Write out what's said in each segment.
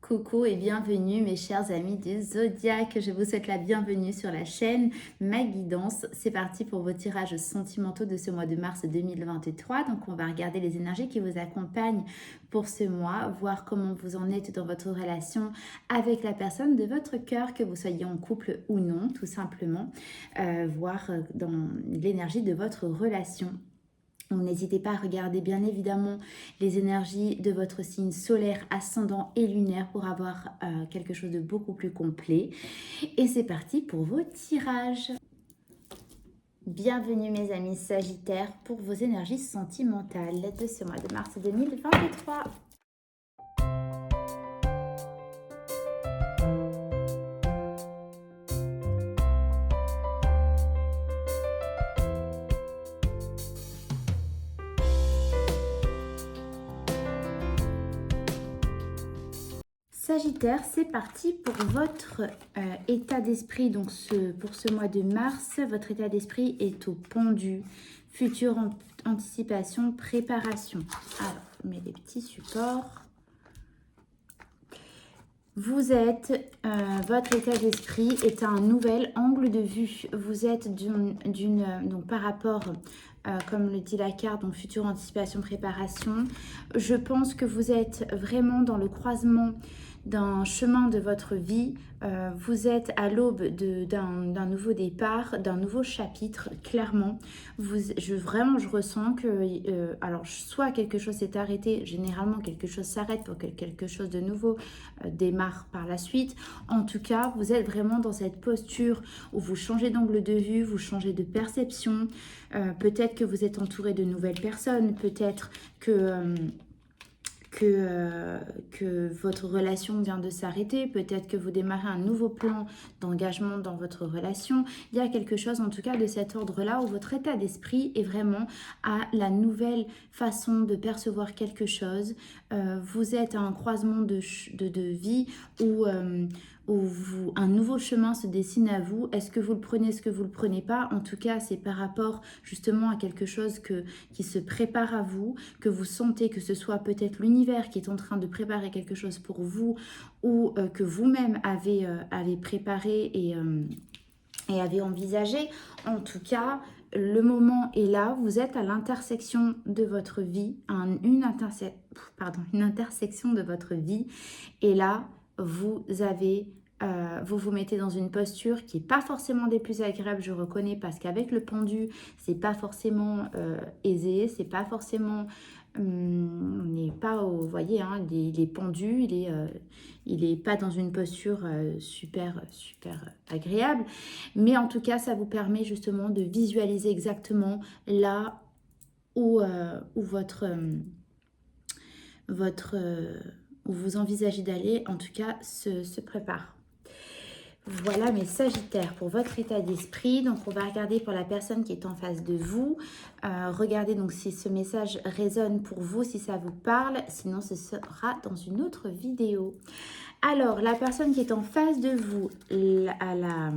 Coucou et bienvenue mes chers amis du Zodiaque, je vous souhaite la bienvenue sur la chaîne Ma Guidance. C'est parti pour vos tirages sentimentaux de ce mois de mars 2023. Donc on va regarder les énergies qui vous accompagnent pour ce mois, voir comment vous en êtes dans votre relation avec la personne de votre cœur, que vous soyez en couple ou non, tout simplement, voir dans l'énergie de votre relation. N'hésitez pas à regarder bien évidemment les énergies de votre signe solaire, ascendant et lunaire pour avoir quelque chose de beaucoup plus complet. Et c'est parti pour vos tirages. Bienvenue mes amis Sagittaires pour vos énergies sentimentales de ce mois de mars 2023. Sagittaire, c'est parti pour votre état d'esprit. Donc pour ce mois de mars, votre état d'esprit est au pendu. Future anticipation, préparation. Alors, je mets des petits supports. Vous êtes, votre état d'esprit est à un nouvel angle de vue. Vous êtes donc par rapport, comme le dit la carte, donc future anticipation, préparation. Je pense que vous êtes vraiment dans le croisement d'un chemin de votre vie. Vous êtes à l'aube d'un nouveau départ, d'un nouveau chapitre, clairement. Je ressens que, alors soit quelque chose s'est arrêté, généralement quelque chose s'arrête pour que quelque chose de nouveau démarre par la suite. En tout cas, vous êtes vraiment dans cette posture où vous changez d'angle de vue, vous changez de perception. Peut-être que vous êtes entouré de nouvelles personnes, peut-être que votre relation vient de s'arrêter, peut-être que vous démarrez un nouveau plan d'engagement dans votre relation. Il y a quelque chose en tout cas de cet ordre-là où votre état d'esprit est vraiment à la nouvelle façon de percevoir quelque chose. Vous êtes à un croisement de vie où un nouveau chemin se dessine à vous. Est-ce que vous le prenez, est-ce que vous ne le prenez pas? En tout cas, c'est par rapport justement à quelque chose qui se prépare à vous, que vous sentez, que ce soit peut-être l'univers qui est en train de préparer quelque chose pour vous ou que vous-même avez préparé et avez envisagé. En tout cas, le moment est là, vous êtes à l'intersection de votre vie, une intersection de votre vie, et là, vous vous mettez dans une posture qui n'est pas forcément des plus agréables, je reconnais, parce qu'avec le pendu, c'est pas forcément aisé, c'est pas forcément... on n'est pas vous voyez, hein, il est pendu, il est pas dans une posture super agréable, mais en tout cas, ça vous permet justement de visualiser exactement là où où vous envisagez d'aller, en tout cas, se prépare. Voilà mes Sagittaires pour votre état d'esprit. Donc on va regarder pour la personne qui est en face de vous. Regardez donc si ce message résonne pour vous, si ça vous parle. Sinon ce sera dans une autre vidéo. Alors la personne qui est en face de vous a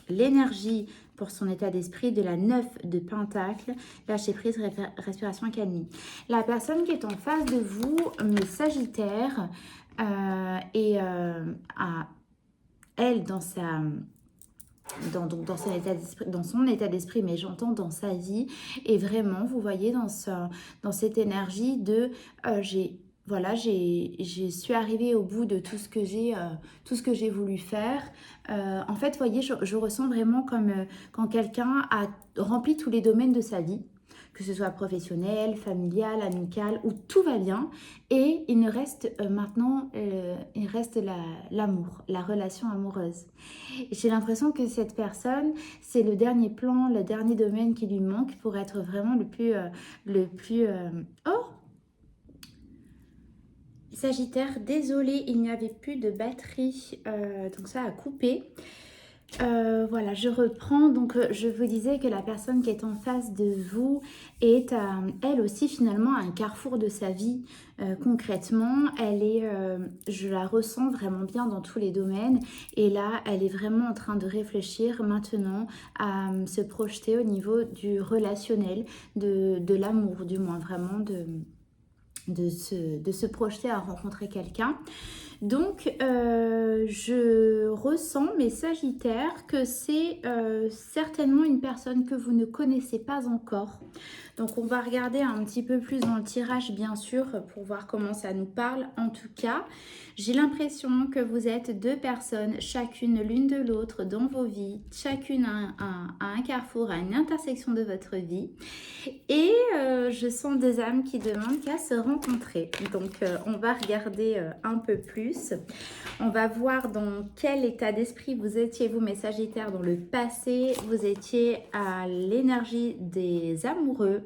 l'énergie pour son état d'esprit de la 9 de Pentacle, lâcher prise, respiration, accalmie. La personne qui est en face de vous, mes Sagittaires, elle, dans son état d'esprit, mais j'entends dans sa vie, et vraiment, vous voyez, dans cette énergie de je suis arrivée au bout de tout ce que j'ai voulu faire. En fait, vous voyez, je ressens vraiment comme quand quelqu'un a rempli tous les domaines de sa vie, que ce soit professionnel, familial, amical, où tout va bien. Et il ne reste maintenant, il reste l'amour, la relation amoureuse. Et j'ai l'impression que cette personne, c'est le dernier plan, le dernier domaine qui lui manque pour être vraiment Oh, Sagittaire, désolé, il n'y avait plus de batterie, donc ça a coupé. Voilà, je reprends. Donc, je vous disais que la personne qui est en face de vous est, elle aussi, finalement, à un carrefour de sa vie. Concrètement, je la ressens vraiment bien dans tous les domaines. Et là, elle est vraiment en train de réfléchir maintenant à se projeter au niveau du relationnel, de l'amour, du moins, vraiment de se projeter à rencontrer quelqu'un. Donc, je ressens, mes Sagittaires, que c'est certainement une personne que vous ne connaissez pas encore. Donc, on va regarder un petit peu plus dans le tirage, bien sûr, pour voir comment ça nous parle. En tout cas, j'ai l'impression que vous êtes deux personnes, chacune l'une de l'autre dans vos vies, chacune à un carrefour, à une intersection de votre vie. Et je sens deux âmes qui demandent qu'à se rencontrer. Donc, on va regarder un peu plus. On va voir dans quel état d'esprit vous étiez, vous, mes Sagittaires, dans le passé. Vous étiez à l'énergie des amoureux,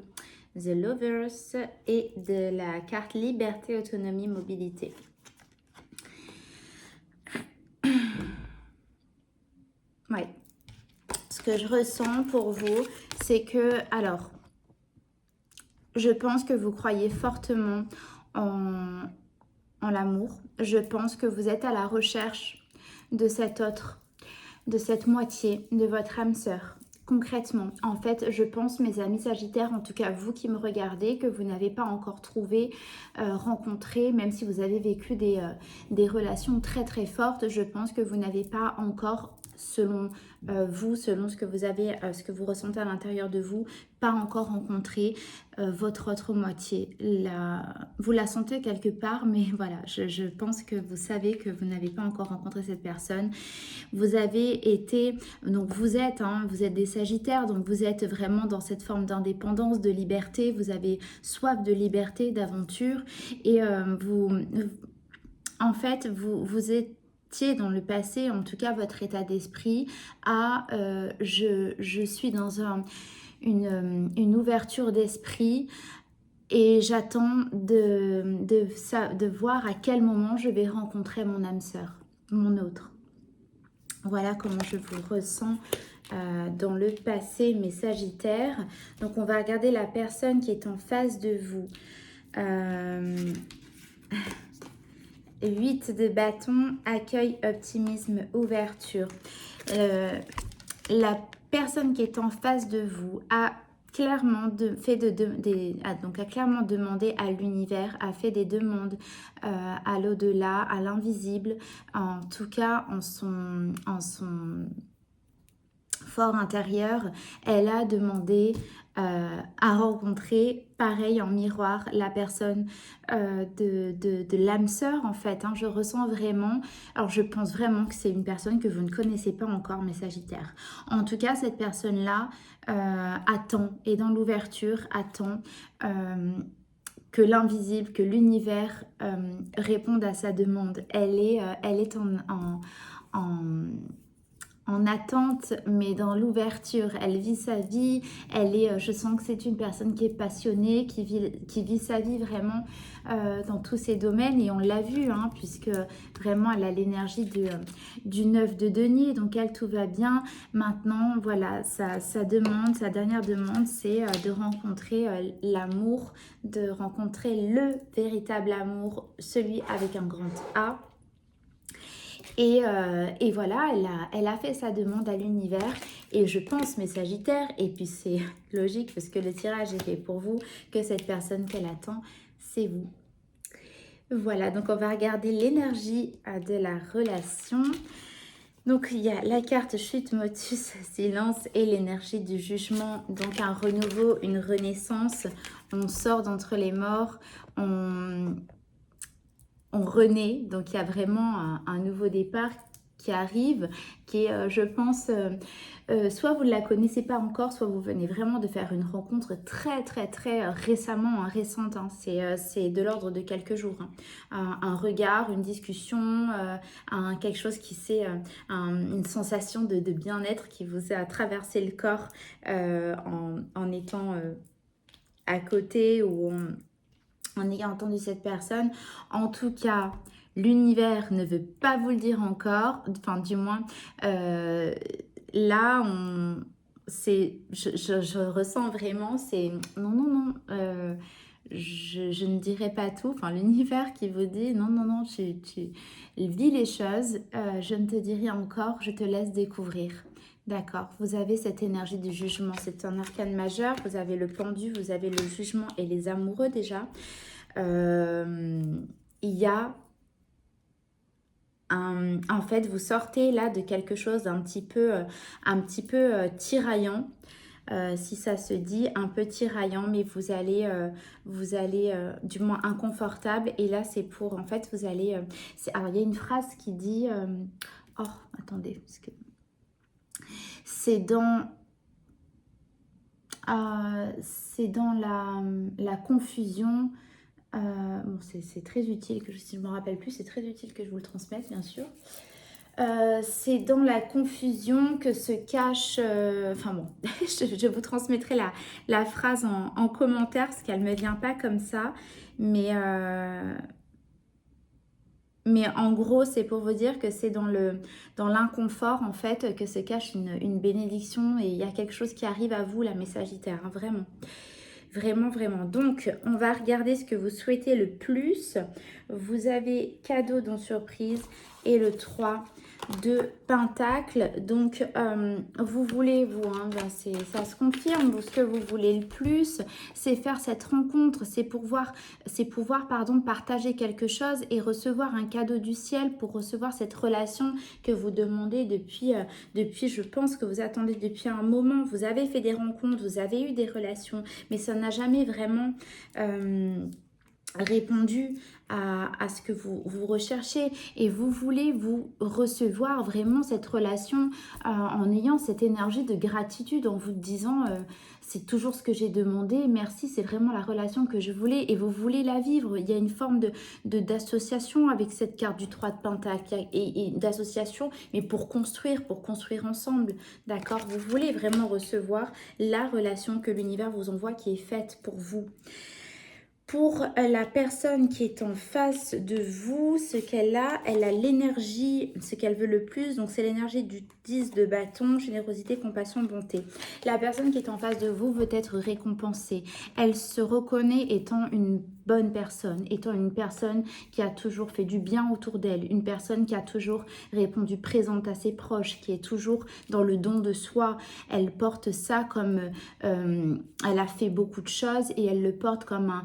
The Lovers, et de la carte Liberté, Autonomie, Mobilité. Ouais. Ce que je ressens pour vous, c'est que, alors, je pense que vous croyez fortement en l'amour. Je pense que vous êtes à la recherche de cet autre, de cette moitié, de votre âme sœur. Concrètement, en fait, je pense, mes amis Sagittaires, en tout cas vous qui me regardez, que vous n'avez pas encore trouvé, rencontré, même si vous avez vécu des relations très très fortes, je pense que vous n'avez pas encore, selon vous, selon ce que vous avez, ce que vous ressentez à l'intérieur de vous, pas encore rencontré votre autre moitié. Vous la sentez quelque part, mais voilà, je pense que vous savez que vous n'avez pas encore rencontré cette personne. Vous avez été, donc vous êtes des Sagittaires, donc vous êtes vraiment dans cette forme d'indépendance, de liberté, vous avez soif de liberté, d'aventure, et en fait, vous étiez dans le passé, en tout cas votre état d'esprit, je suis dans une ouverture d'esprit, et j'attends de voir à quel moment je vais rencontrer mon âme sœur, mon autre. Voilà comment je vous ressens dans le passé, mes Sagittaires. Donc, on va regarder la personne qui est en face de vous. 8 de bâton, accueil, optimisme, ouverture. La personne qui est en face de vous a clairement a clairement demandé à l'univers, a fait des demandes à l'au-delà, à l'invisible, en tout cas en son fort intérieur. Elle a demandé à rencontrer, pareil en miroir, la personne de l'âme sœur, en fait. Je ressens vraiment, alors je pense vraiment que c'est une personne que vous ne connaissez pas encore, mes Sagittaires. En tout cas, cette personne-là attend, et dans l'ouverture, attend que l'invisible, que l'univers réponde à sa demande. Elle est en attente, mais dans l'ouverture. Elle vit sa vie, je sens que c'est une personne qui est passionnée, qui vit sa vie vraiment dans tous ses domaines, et on l'a vu, puisque vraiment elle a l'énergie du 9 de denier, donc elle, tout va bien. Maintenant, voilà, sa dernière demande, c'est de rencontrer l'amour, de rencontrer le véritable amour, celui avec un grand A. Et voilà, elle a fait sa demande à l'univers, et je pense, mes Sagittaires, et puis c'est logique parce que le tirage est fait pour vous, que cette personne qu'elle attend, c'est vous. Voilà, donc on va regarder l'énergie de la relation. Donc il y a la carte chute, motus, silence, et l'énergie du jugement, donc un renouveau, une renaissance. On sort d'entre les morts, on renaît, donc il y a vraiment un nouveau départ qui arrive, qui est, je pense, soit vous ne la connaissez pas encore, soit vous venez vraiment de faire une rencontre très très très récemment, récente, c'est de l'ordre de quelques jours, un regard, une discussion, quelque chose qui une sensation de bien-être qui vous a traversé le corps en étant à côté, ou en ayant entendu cette personne. En tout cas, l'univers ne veut pas vous le dire encore, enfin du moins là je ressens vraiment, c'est non, je ne dirai pas tout, enfin l'univers qui vous dit non, tu vis les choses, je ne te dis rien encore, je te laisse découvrir. D'accord, vous avez cette énergie du jugement, c'est un arcane majeur, vous avez le pendu, vous avez le jugement et les amoureux déjà. Il y a en fait, vous sortez là de quelque chose d'un petit peu tiraillant. Si ça se dit, un peu tiraillant, mais vous allez du moins inconfortable. Et là, c'est pour, en fait, vous allez... alors, il y a une phrase qui dit... oh, attendez, parce que c'est dans... c'est dans la confusion. Bon, c'est très utile, que si je ne me rappelle plus, c'est très utile que je vous le transmette, bien sûr. C'est dans la confusion que se cache... enfin bon, je vous transmettrai la phrase en commentaire, parce qu'elle ne me vient pas comme ça. Mais en gros, c'est pour vous dire que c'est dans l'inconfort, en fait, que se cache une bénédiction. Et il y a quelque chose qui arrive à vous, la mes Sagittaires, hein, vraiment. Vraiment, vraiment. Donc, on va regarder ce que vous souhaitez le plus. Vous avez cadeau dans surprise et le 3 de Pentacle. Donc, vous voulez, vous, hein, ben ça se confirme, ce que vous voulez le plus, c'est faire cette rencontre, c'est pouvoir pardon, partager quelque chose et recevoir un cadeau du ciel pour recevoir cette relation que vous demandez depuis, je pense que vous attendez depuis un moment. Vous avez fait des rencontres, vous avez eu des relations, mais ça n'a jamais vraiment... répondu à ce que vous recherchez, et vous voulez vous recevoir vraiment cette relation en ayant cette énergie de gratitude, en vous disant c'est toujours ce que j'ai demandé, merci, c'est vraiment la relation que je voulais, et vous voulez la vivre. Il y a une forme d'association avec cette carte du 3 de Pentacle, et d'association, mais pour construire ensemble, d'accord? Vous voulez vraiment recevoir la relation que l'univers vous envoie, qui est faite pour vous. Pour la personne qui est en face de vous, ce qu'elle a, elle a l'énergie, ce qu'elle veut le plus. Donc, c'est l'énergie du 10 de bâton, générosité, compassion, bonté. La personne qui est en face de vous veut être récompensée. Elle se reconnaît étant une bonne personne, étant une personne qui a toujours fait du bien autour d'elle, une personne qui a toujours répondu présente à ses proches, qui est toujours dans le don de soi. Elle porte ça comme... elle a fait beaucoup de choses et elle le porte comme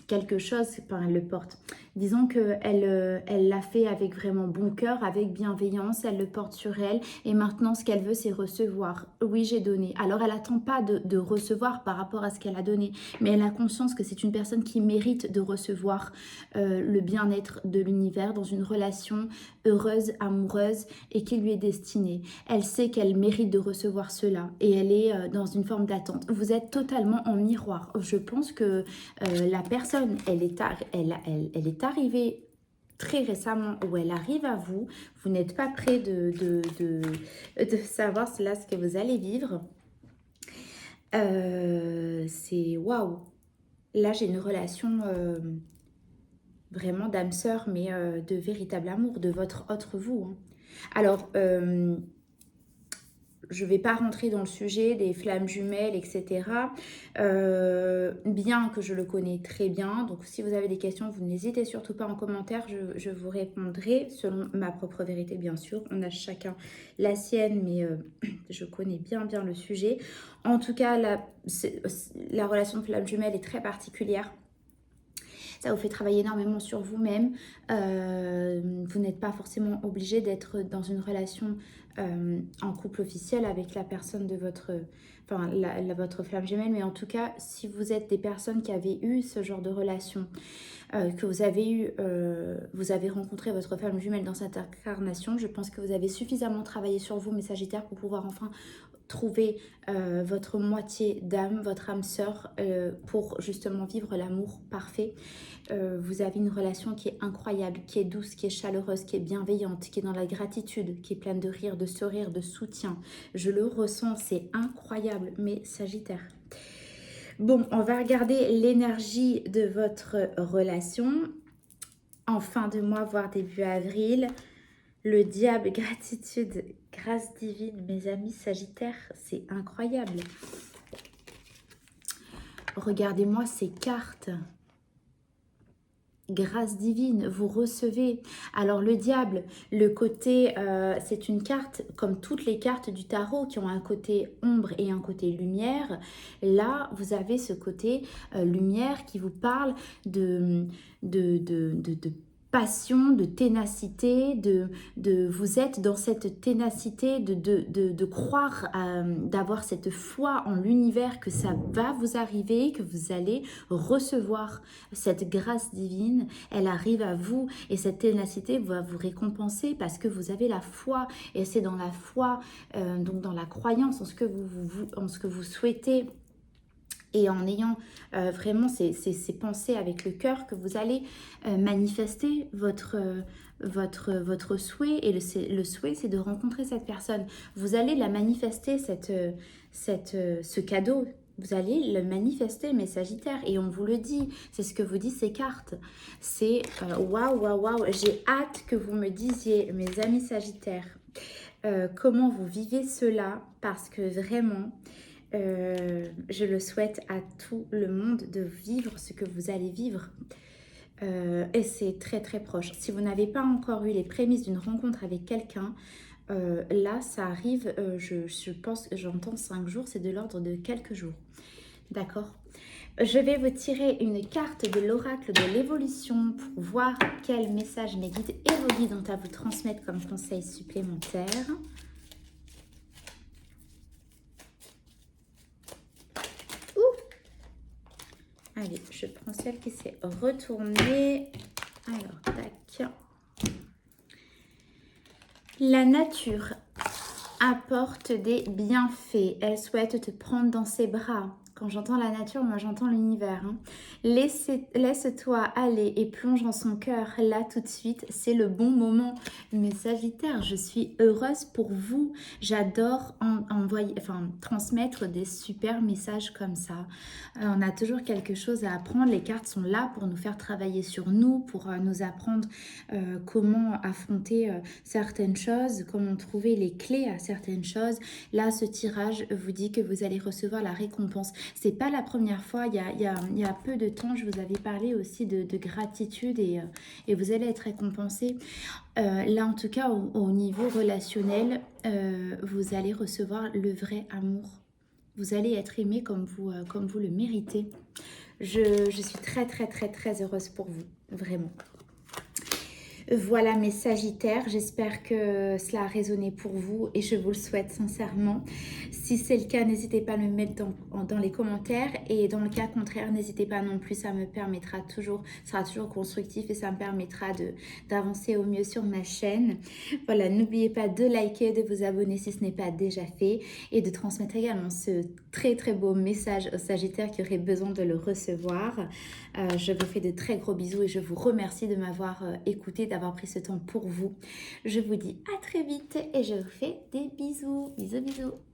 quelque chose, enfin elle le porte. Disons elle l'a fait avec vraiment bon cœur, avec bienveillance, elle le porte sur elle, et maintenant ce qu'elle veut, c'est recevoir. Oui, j'ai donné. Alors elle n'attend pas de recevoir par rapport à ce qu'elle a donné, mais elle a conscience que c'est une personne qui mérite de recevoir le bien-être de l'univers dans une relation heureuse, amoureuse, et qui lui est destinée. Elle sait qu'elle mérite de recevoir cela, et elle est dans une forme d'attente. Vous êtes totalement en miroir. Je pense que la personne, elle est arrivée très récemment, où elle arrive à vous. Vous n'êtes pas prêt de savoir cela, ce que vous allez vivre. C'est waouh. Là, j'ai une relation vraiment d'âme sœur, mais de véritable amour, de votre autre vous, hein. Alors, je ne vais pas rentrer dans le sujet des flammes jumelles, etc. Bien que je le connais très bien. Donc, si vous avez des questions, vous n'hésitez surtout pas en commentaire. Je vous répondrai selon ma propre vérité, bien sûr. On a chacun la sienne, mais je connais bien le sujet. En tout cas, la relation de flamme jumelle est très particulière. Ça vous fait travailler énormément sur vous-même. Vous n'êtes pas forcément obligé d'être dans une relation en couple officiel avec la personne de votre... Enfin, votre flamme jumelle. Mais en tout cas, si vous êtes des personnes qui avaient eu ce genre de relation, que vous avez rencontré votre flamme jumelle dans cette incarnation, je pense que vous avez suffisamment travaillé sur vous, mes Sagittaires, pour pouvoir enfin trouver votre moitié d'âme, votre âme sœur, pour justement vivre l'amour parfait. Vous avez une relation qui est incroyable, qui est douce, qui est chaleureuse, qui est bienveillante, qui est dans la gratitude, qui est pleine de rire, de sourire, de soutien. Je le ressens, c'est incroyable, mes Sagittaires. Bon, on va regarder l'énergie de votre relation en fin de mois, voire début avril. Le diable, gratitude, grâce divine, mes amis Sagittaires, c'est incroyable. Regardez-moi ces cartes. Grâce divine, vous recevez. Alors le diable, le côté, c'est une carte comme toutes les cartes du tarot qui ont un côté ombre et un côté lumière. Là, vous avez ce côté lumière qui vous parle de passion, de ténacité, vous êtes dans cette ténacité de croire, d'avoir cette foi en l'univers que ça va vous arriver, que vous allez recevoir cette grâce divine. Elle arrive à vous et cette ténacité va vous récompenser parce que vous avez la foi et c'est dans la foi, donc dans la croyance en ce que en ce que vous souhaitez. Et en ayant vraiment ces pensées avec le cœur que vous allez manifester votre souhait. Et le souhait, c'est de rencontrer cette personne. Vous allez la manifester, ce cadeau. Vous allez le manifester, mes Sagittaires. Et on vous le dit, c'est ce que vous disent ces cartes. C'est waouh, waouh, waouh. J'ai hâte que vous me disiez, mes amis Sagittaires, comment vous vivez cela. Parce que vraiment... je le souhaite à tout le monde de vivre ce que vous allez vivre. Et c'est très très proche. Si vous n'avez pas encore eu les prémices d'une rencontre avec quelqu'un, là ça arrive, je pense, j'entends 5 jours, c'est de l'ordre de quelques jours. D'accord? Je vais vous tirer une carte de l'oracle de l'évolution pour voir quel message mes guides et vos guides ont à vous transmettre comme conseil supplémentaire. Allez, je prends celle qui s'est retournée. Alors, tac. La nature apporte des bienfaits. Elle souhaite te prendre dans ses bras. Quand j'entends la nature, moi j'entends l'univers. Hein. Laisse-toi aller et plonge en son cœur. Là tout de suite, c'est le bon moment. Mes Sagittaires, je suis heureuse pour vous. J'adore transmettre des super messages comme ça. On a toujours quelque chose à apprendre. Les cartes sont là pour nous faire travailler sur nous, pour nous apprendre comment affronter certaines choses, comment trouver les clés à certaines choses. Là, ce tirage vous dit que vous allez recevoir la récompense. C'est pas la première fois, il y a peu de temps, je vous avais parlé aussi de gratitude et vous allez être récompensé. Là, en tout cas, au niveau relationnel, vous allez recevoir le vrai amour. Vous allez être aimé comme vous le méritez. Je suis très, très, très, très heureuse pour vous, vraiment. Voilà mes Sagittaires, j'espère que cela a résonné pour vous et je vous le souhaite sincèrement. Si c'est le cas, n'hésitez pas à le mettre dans les commentaires et dans le cas contraire, n'hésitez pas non plus, ça me permettra toujours, ça sera toujours constructif et ça me permettra d'avancer au mieux sur ma chaîne. Voilà, n'oubliez pas de liker, de vous abonner si ce n'est pas déjà fait et de transmettre également ce très très beau message aux Sagittaires qui auraient besoin de le recevoir. Je vous fais de très gros bisous et je vous remercie de m'avoir écouté, d'avoir pris ce temps pour vous. Je vous dis à très vite et je vous fais des bisous. Bisous, bisous.